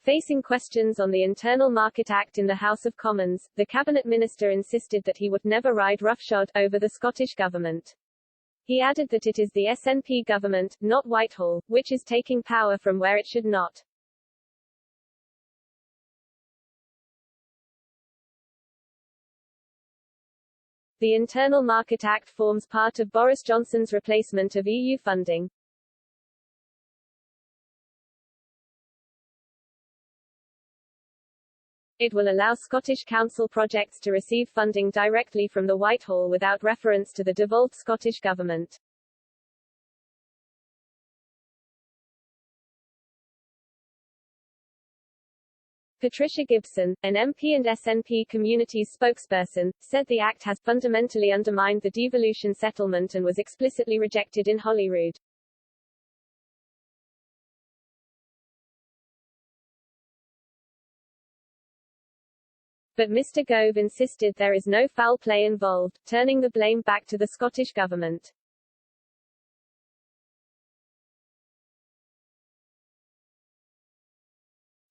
Facing questions on the Internal Market Act in the House of Commons, the cabinet minister insisted that he would never ride roughshod over the Scottish government. He added that it is the SNP government, not Whitehall, which is taking power from where it should not. The Internal Market Act forms part of Boris Johnson's replacement of EU funding. It will allow Scottish Council projects to receive funding directly from the Whitehall without reference to the devolved Scottish Government. Patricia Gibson, an MP and SNP Communities spokesperson, said the Act has fundamentally undermined the devolution settlement and was explicitly rejected in Holyrood. But Mr. Gove insisted there is no foul play involved, turning the blame back to the Scottish Government.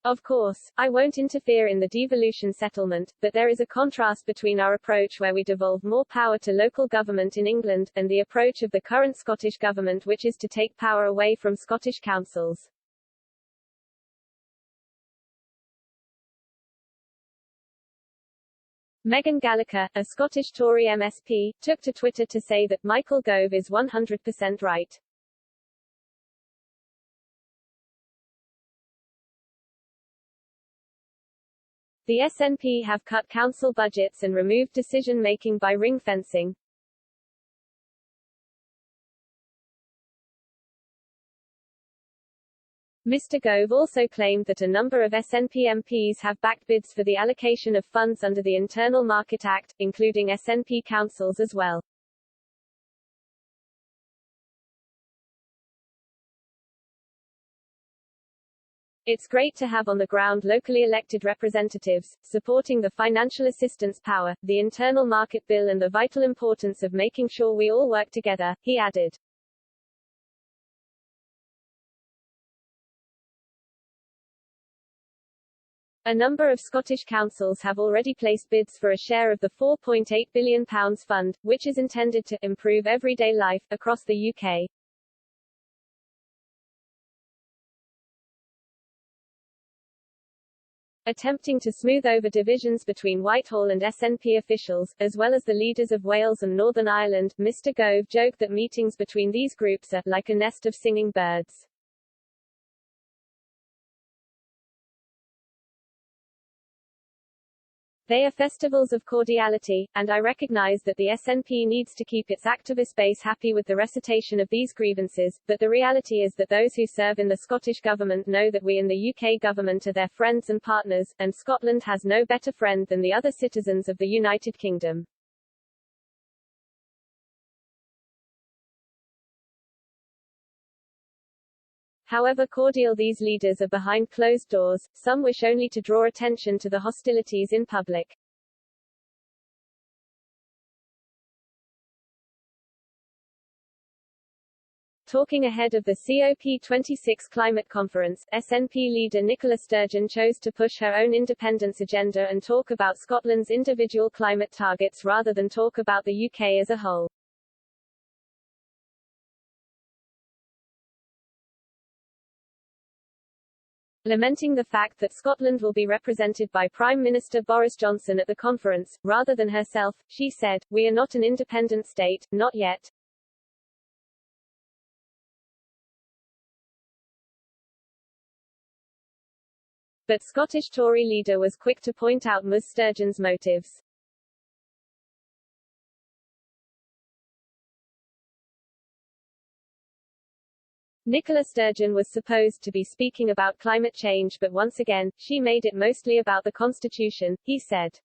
Of course, I won't interfere in the devolution settlement, but there is a contrast between our approach where we devolve more power to local government in England, and the approach of the current Scottish Government, which is to take power away from Scottish councils. Megan Gallagher, a Scottish Tory MSP, took to Twitter to say that Michael Gove is 100% right. The SNP have cut council budgets and removed decision-making by ring-fencing. Mr. Gove also claimed that a number of SNP MPs have backed bids for the allocation of funds under the Internal Market Act, including SNP councils as well. It's great to have on the ground locally elected representatives, supporting the financial assistance power, the internal market bill and the vital importance of making sure we all work together, he added. A number of Scottish councils have already placed bids for a share of the £4.8 billion fund, which is intended to improve everyday life across the UK. Attempting to smooth over divisions between Whitehall and SNP officials, as well as the leaders of Wales and Northern Ireland, Mr. Gove joked that meetings between these groups are like a nest of singing birds. They are festivals of cordiality, and I recognise that the SNP needs to keep its activist base happy with the recitation of these grievances, but the reality is that those who serve in the Scottish Government know that we in the UK Government are their friends and partners, and Scotland has no better friend than the other citizens of the United Kingdom. However cordial these leaders are behind closed doors, some wish only to draw attention to the hostilities in public. Talking ahead of the COP26 climate conference, SNP leader Nicola Sturgeon chose to push her own independence agenda and talk about Scotland's individual climate targets rather than talk about the UK as a whole. Lamenting the fact that Scotland will be represented by Prime Minister Boris Johnson at the conference, rather than herself, she said, "We are not an independent state, not yet." But Scottish Tory leader was quick to point out Ms. Sturgeon's motives. Nicola Sturgeon was supposed to be speaking about climate change, but once again, she made it mostly about the Constitution, he said.